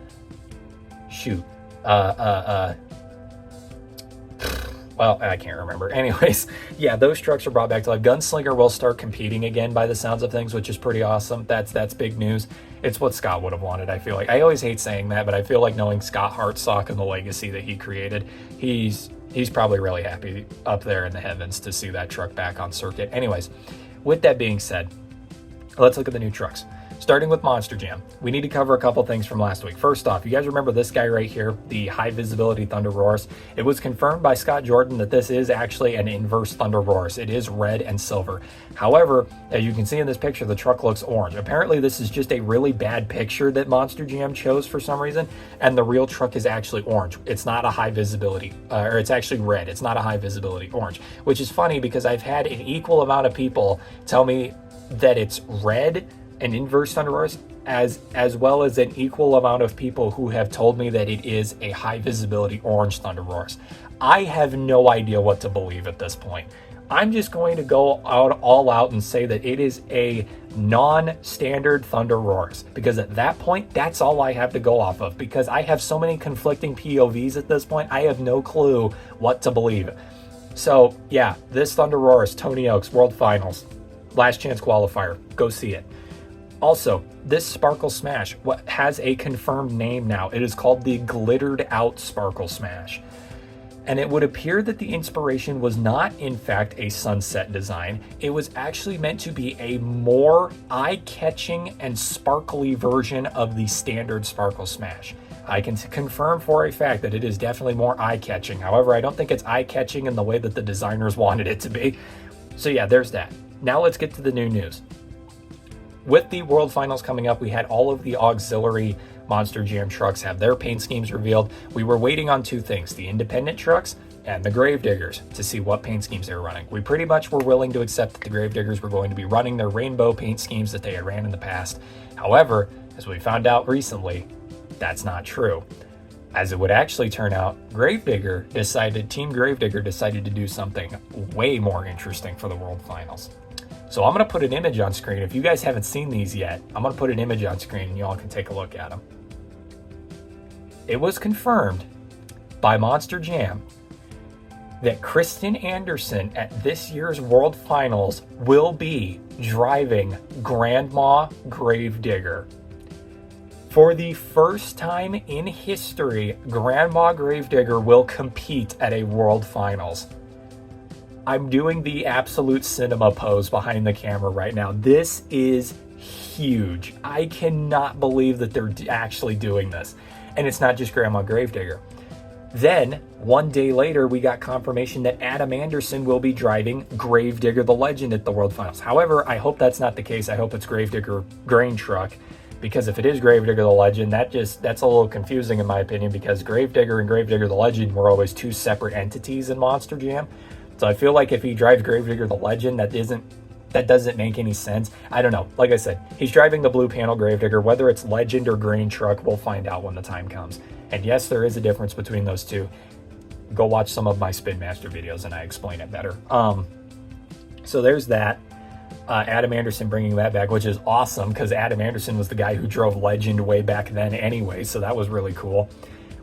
A: Well, I can't remember. Anyways, yeah, those trucks are brought back to life. Gunslinger will start competing again by the sounds of things, which is pretty awesome. That's big news. It's what Scott would have wanted, I feel like. I always hate saying that, but I feel like knowing Scott Hartsock and the legacy that he created, he's probably really happy up there in the heavens to see that truck back on circuit. Anyways, with that being said, let's look at the new trucks. Starting with Monster Jam, we need to cover a couple things from last week. First off, you guys remember this guy right here, the high visibility ThunderROARus? It was confirmed by Scott Jordan that this is actually an inverse ThunderROARus. It is red and silver. However, as you can see in this picture, the truck looks orange. Apparently, this is just a really bad picture that Monster Jam chose for some reason, and the real truck is actually orange. It's not a high visibility, or it's actually red. It's not a high visibility orange, which is funny because I've had an equal amount of people tell me that it's red and inverse ThunderROARus, as well as an equal amount of people who have told me that it is a high visibility orange ThunderROARus. I have no idea what to believe at this point. I'm just going to go all out and say that it is a non-standard ThunderROARus, because at that point, that's all I have to go off of, because I have so many conflicting POVs at this point, I have no clue what to believe. So yeah, this ThunderROARus, Tony Oaks, World Finals, last chance qualifier, go see it. Also, this Sparkle Smash has a confirmed name now. It is called the Glittered Out Sparkle Smash. And it would appear that the inspiration was not, in fact, a sunset design. It was actually meant to be a more eye-catching and sparkly version of the standard Sparkle Smash. I can confirm for a fact that it is definitely more eye-catching. However, I don't think it's eye-catching in the way that the designers wanted it to be. So yeah, there's that. Now let's get to the new news. With the World Finals coming up, we had all of the auxiliary Monster Jam trucks have their paint schemes revealed. We were waiting on two things, the independent trucks and the Gravediggers, to see what paint schemes they were running. We pretty much were willing to accept that the Gravediggers were going to be running their rainbow paint schemes that they had ran in the past. However, as we found out recently, that's not true. As it would actually turn out, Team Gravedigger decided to do something way more interesting for the World Finals. So I'm going to put an image on screen. If you guys haven't seen these yet, I'm going to put an image on screen and y'all can take a look at them. It was confirmed by Monster Jam that Kristen Anderson at this year's World Finals will be driving Grandma Gravedigger. For the first time in history, Grandma Gravedigger will compete at a World Finals. I'm doing the absolute cinema pose behind the camera right now. This is huge. I cannot believe that they're actually doing this. And it's not just Grandma Gravedigger. Then, one day later, we got confirmation that Adam Anderson will be driving Gravedigger the Legend at the World Finals. However, I hope that's not the case. I hope it's Gravedigger Grain Truck. Because if it is Gravedigger the Legend, that's a little confusing in my opinion, because Gravedigger and Gravedigger the Legend were always two separate entities in Monster Jam. So I feel like if he drives Gravedigger the Legend, that doesn't make any sense. I don't know. Like I said, he's driving the blue panel Gravedigger. Whether it's Legend or Grain Truck, we'll find out when the time comes. And yes, there is a difference between those two. Go watch some of my Spin Master videos and I explain it better. So there's that. Adam Anderson bringing that back, which is awesome because Adam Anderson was the guy who drove Legend way back then anyway, so that was really cool.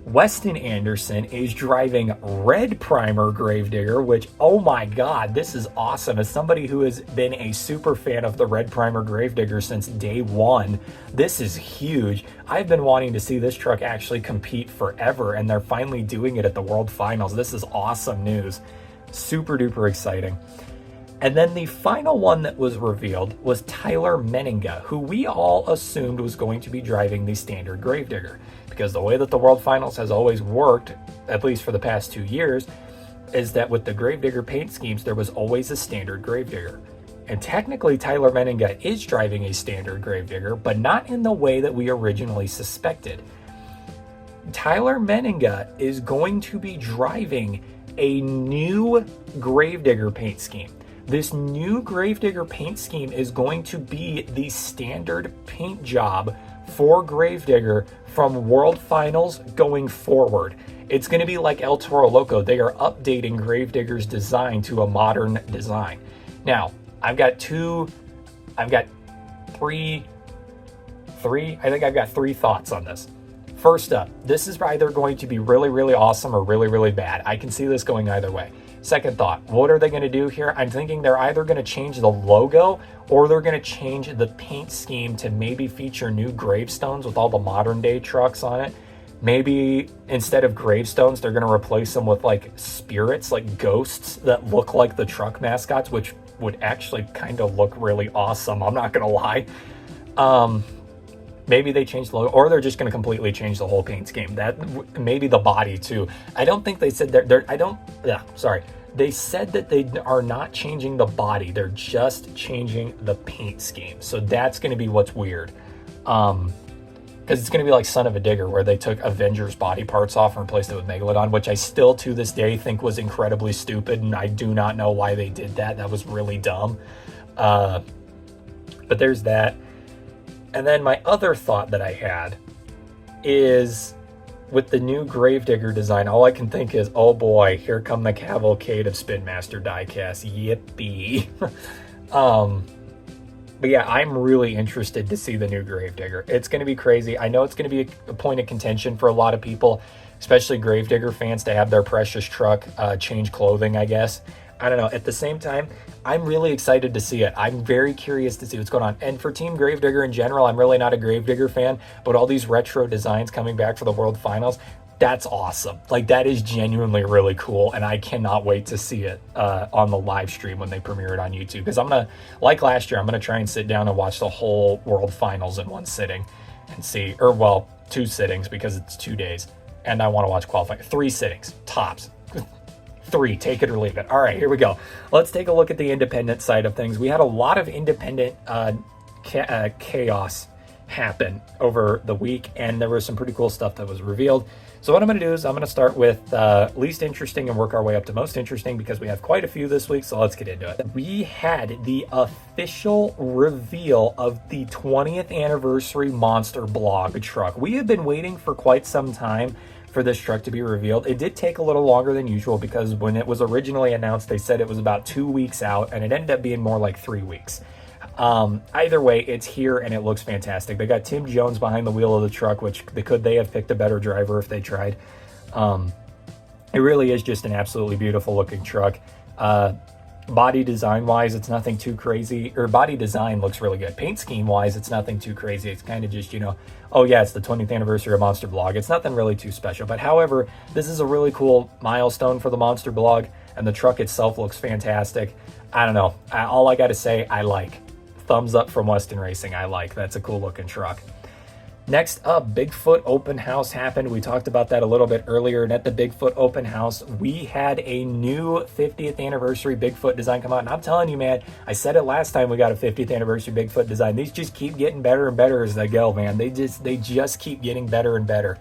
A: Weston Anderson is driving Red Primer Gravedigger, which, oh my god, this is awesome. As somebody who has been a super fan of the Red Primer Gravedigger since day one, this is huge. I've been wanting to see this truck actually compete forever, and they're finally doing it at the World Finals. This is awesome news. Super duper exciting. And then the final one that was revealed was Tyler Menninga, who we all assumed was going to be driving the standard Gravedigger. Because the way that the World Finals has always worked, at least for the past 2 years, is that with the Gravedigger paint schemes, there was always a standard Gravedigger. And technically, Tyler Menninga is driving a standard Gravedigger, but not in the way that we originally suspected. Tyler Menninga is going to be driving a new Gravedigger paint scheme. This new Gravedigger paint scheme is going to be the standard paint job for Gravedigger from World Finals going forward. It's going to be like El Toro Loco. They are updating Gravedigger's design to a modern design. Now, I've got three thoughts on this. First up, this is either going to be really, really awesome or really, really bad. I can see this going either way. Second thought, what are they going to do here? I'm thinking they're either going to change the logo or they're going to change the paint scheme to maybe feature new gravestones with all the modern day trucks on it. Maybe instead of gravestones, they're going to replace them with like spirits, like ghosts that look like the truck mascots, which would actually kind of look really awesome. I'm not going to lie. Maybe they change the logo, or they're just going to completely change the whole paint scheme. That maybe the body too. I don't think they said They said that they are not changing the body. They're just changing the paint scheme. So that's going to be what's weird. Because it's going to be like Son of a Digger, where they took Avengers body parts off and replaced it with Megalodon, which I still to this day think was incredibly stupid, and I do not know why they did that. That was really dumb. But there's that. And then my other thought that I had is, with the new Gravedigger design, all I can think is, oh boy, here come the cavalcade of Spin Master Diecast. Yippee. But yeah, I'm really interested to see the new Gravedigger. It's going to be crazy. I know it's going to be a point of contention for a lot of people, especially Gravedigger fans, to have their precious truck change clothing, I guess. I don't know. At the same time, I'm really excited to see it. I'm very curious to see what's going on. And for Team Gravedigger in general, I'm really not a Gravedigger fan, but all these retro designs coming back for the World Finals, that's awesome. Like, that is genuinely really cool, and I cannot wait to see it on the live stream when they premiere it on YouTube. Because I'm going to, like last year, I'm going to try and sit down and watch the whole World Finals in one sitting and see, or well, 2 sittings because it's 2 days. And I want to watch qualifying. 3 sittings, tops. 3, take it or leave it. All right, here we go. Let's take a look at the independent side of things. We had a lot of independent chaos happen over the week, and there was some pretty cool stuff that was revealed. So what I'm going to do is I'm going to start with least interesting and work our way up to most interesting, because we have quite a few this week, so let's get into it. We had the official reveal of the 20th anniversary Monster Blog truck. We have been waiting for quite some time for this truck to be revealed. It did take a little longer than usual, because when it was originally announced, they said it was about 2 weeks out, and it ended up being more like 3 weeks. Either way, it's here and it looks fantastic. They got Tim Jones behind the wheel of the truck, which could they have picked a better driver if they tried. It really is just an absolutely beautiful looking truck. Body design wise, it's nothing too crazy, or body design looks really good. Paint scheme wise, it's nothing too crazy. It's kind of just, you know, oh yeah, it's the 20th anniversary of Monster Blog. It's nothing really too special. But however, this is a really cool milestone for the Monster Blog, and the truck itself looks fantastic. I don't know. All I got to say, I like. Thumbs up from Weston Racing. I like. That's a cool looking truck. Next up, Bigfoot Open House happened. We talked about that a little bit earlier. And at the Bigfoot Open House, we had a new 50th anniversary Bigfoot design come out. And I'm telling you, man, I said it last time we got a 50th anniversary Bigfoot design. These just keep getting better and better as they go, man. They just keep getting better and better.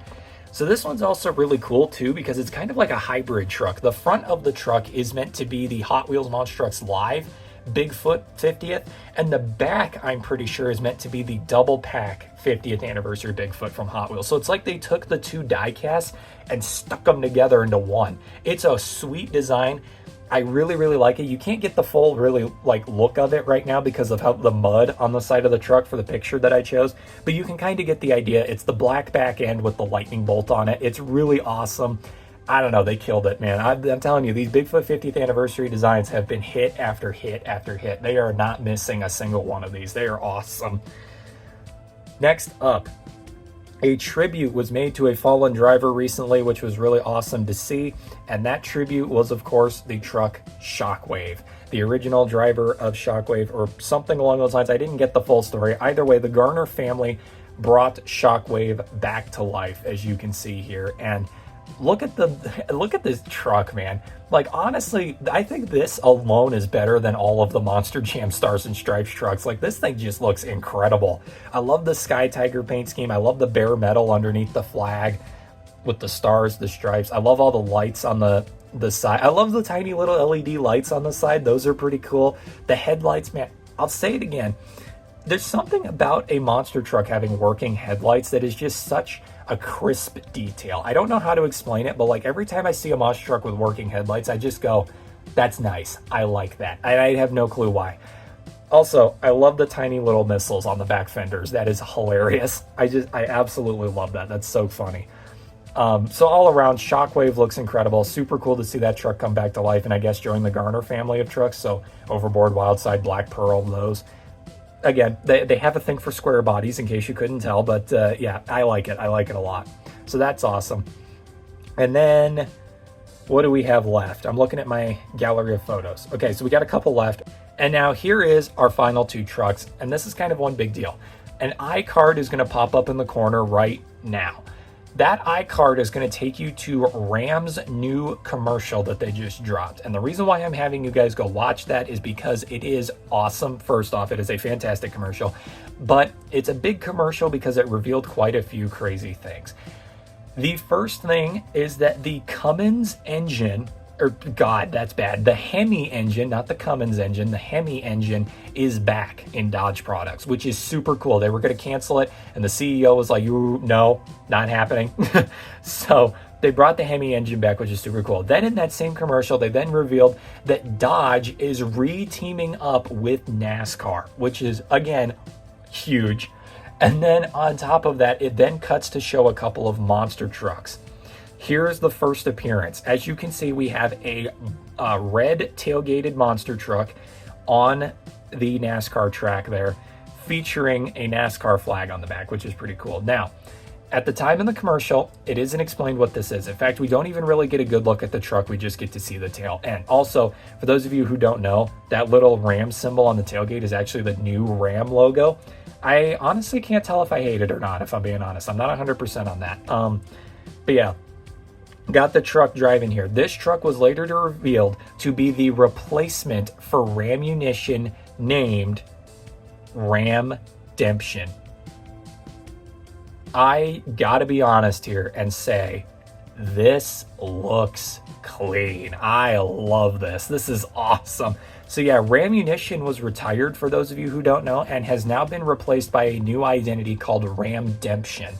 A: So this one's also really cool too, because it's kind of like a hybrid truck. The front of the truck is meant to be the Hot Wheels Monster Trucks Live Bigfoot 50th, and the back, I'm pretty sure, is meant to be the double pack 50th anniversary Bigfoot from Hot Wheels. So it's like they took the 2 diecasts and stuck them together into one. It's a sweet design. I really, really like it. You can't get the full really like look of it right now because of how the mud on the side of the truck for the picture that I chose, but you can kind of get the idea. It's the black back end with the lightning bolt on it. It's really awesome. I don't know, they killed it, man. I'm telling you, these Bigfoot 50th anniversary designs have been hit after hit after hit. They are not missing a single one of these. They are awesome. Next up, a tribute was made to a fallen driver recently, which was really awesome to see. And that tribute was, of course, the truck Shockwave, the original driver of Shockwave, or something along those lines. I didn't get the full story. Either way, the Garner family brought Shockwave back to life, as you can see here. And look at this truck, man. Like, honestly, I think this alone is better than all of the Monster Jam Stars and Stripes trucks. Like, this thing just looks incredible. I love the Sky Tiger paint scheme. I love the bare metal underneath the flag with the stars, the stripes. I love all the lights on the side. I love the tiny little LED lights on the side. Those are pretty cool. The headlights, man, I'll say it again. There's something about a monster truck having working headlights that is just such a crisp detail. I don't know how to explain it, but like every time I see a monster truck with working headlights, I just go, that's nice. I like that. I have no clue why. Also, I love the tiny little missiles on the back fenders. That is hilarious. I absolutely love that. That's so funny. So all around, Shockwave looks incredible. Super cool to see that truck come back to life, and I guess join the Garner family of trucks. So Overboard, Wildside, Black Pearl, those. Again, they have a thing for square bodies, in case you couldn't tell, but yeah, I like it. I like it a lot. So that's awesome. And then, what do we have left? I'm looking at my gallery of photos. Okay, so we got a couple left. And now here is our final two trucks, and this is kind of one big deal. An iCard is going to pop up in the corner right now. That iCard is going to take you to Ram's new commercial that they just dropped. And the reason why I'm having you guys go watch that is because it is awesome. First off, it is a fantastic commercial, but it's a big commercial because it revealed quite a few crazy things. The first thing is that the Cummins engine, or God, that's bad. The Hemi engine, not the Cummins engine, the Hemi engine is back in Dodge products, which is super cool. They were going to cancel it, and the CEO was like, no, not happening. So they brought the Hemi engine back, which is super cool. Then in that same commercial, they then revealed that Dodge is re-teaming up with NASCAR, which is, again, huge. And then on top of that, it then cuts to show a couple of monster trucks. Here's the first appearance. As you can see, we have a red tailgated monster truck on the NASCAR track there, featuring a NASCAR flag on the back, which is pretty cool. Now, at the time in the commercial, it isn't explained what this is. In fact, we don't even really get a good look at the truck. We just get to see the tail end. Also, for those of you who don't know, that little Ram symbol on the tailgate is actually the new Ram logo. I honestly can't tell if I hate it or not, if I'm being honest. I'm not 100% on that. But yeah. Got the truck driving here. This truck was later revealed to be the replacement for Rammunition named Ramdemption. I gotta be honest here and say, this looks clean. I love this. This is awesome. So yeah, Rammunition was retired, for those of you who don't know, and has now been replaced by a new identity called Ramdemption.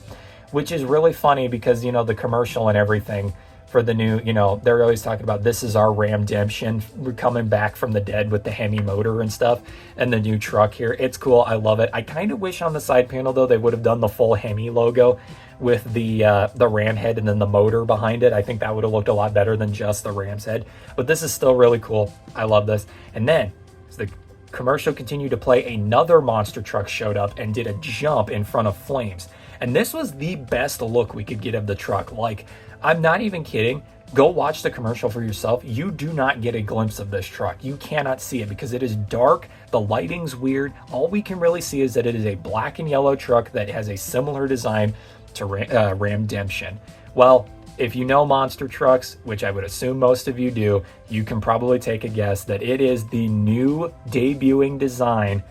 A: Which is really funny because, you know, the commercial and everything for the new, you know, they're always talking about this is our Ramdemption. We're coming back from the dead with the Hemi motor and stuff, and the new truck here. It's cool. I love it. I kind of wish on the side panel, though, they would have done the full Hemi logo with the ram head and then the motor behind it. I think that would have looked a lot better than just the ram's head. But this is still really cool. I love this. And then, as the commercial continued to play, another monster truck showed up and did a jump in front of flames. And this was the best look we could get of the truck. Like, I'm not even kidding. Go watch the commercial for yourself. You do not get a glimpse of this truck. You cannot see it because it is dark. The lighting's weird. All we can really see is that it is a black and yellow truck that has a similar design to Ramdemption. Well, if you know monster trucks, which I would assume most of you do, you can probably take a guess that it is the new debuting design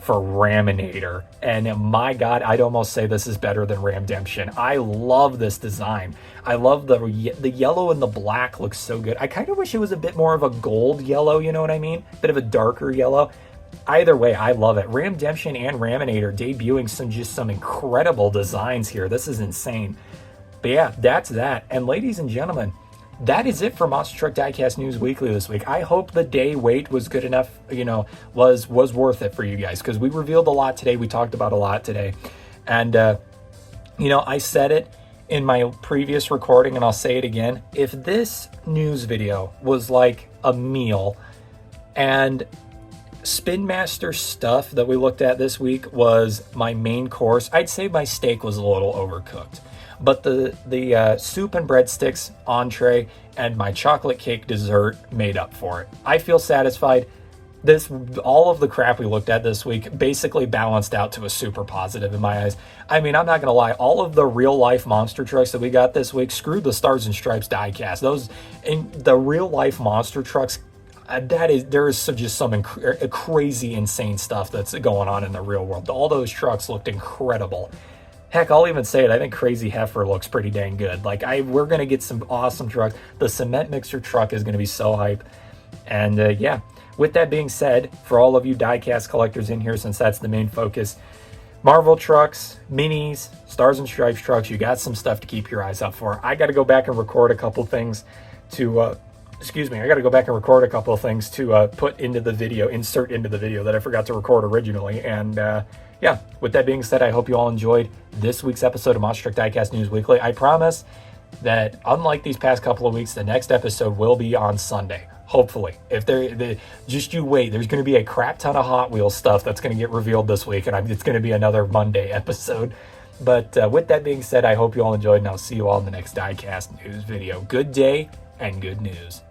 A: for Ramminator. And my God, I'd almost say this is better than Ramdemption. I love this design. I love the yellow and the black looks so good. I kind of wish it was a bit more of a gold yellow, you know what I mean? Bit of a darker yellow. Either way, I love it. Ramdemption and Ramminator debuting some incredible designs here. This is insane. But yeah, that's that. And ladies and gentlemen, that is it for Monster Truck Diecast News Weekly this week. I hope the day wait was good enough, was worth it for you guys, because we revealed a lot today. We talked about a lot today. And, I said it in my previous recording, and I'll say it again. If this news video was like a meal and Spin Master stuff that we looked at this week was my main course, I'd say my steak was a little overcooked. But the soup and breadsticks entree and my chocolate cake dessert made up for it. I feel satisfied. All of the crap we looked at this week basically balanced out to a super positive in my eyes. I mean, I'm not going to lie. All of the real life monster trucks that we got this week, screw the Stars and Stripes diecast. Those, in the real life monster trucks, there is just some crazy, insane stuff that's going on in the real world. All those trucks looked incredible. Heck, I'll even say it. I think Crazy Heifer looks pretty dang good. We're going to get some awesome trucks. The cement mixer truck is going to be so hype. And yeah, with that being said, for all of you diecast collectors in here, since that's the main focus, Marvel trucks, minis, Stars and Stripes trucks, you got some stuff to keep your eyes out for. I got to go back and record a couple things to... I got to go back and record a couple of things to insert into the video that I forgot to record originally. And yeah, with that being said, I hope you all enjoyed this week's episode of Monster Truck Diecast News Weekly. I promise that unlike these past couple of weeks, the next episode will be on Sunday. Hopefully. Just you wait. There's going to be a crap ton of Hot Wheels stuff that's going to get revealed this week, and it's going to be another Monday episode. But with that being said, I hope you all enjoyed, and I'll see you all in the next Diecast News video. Good day and good news.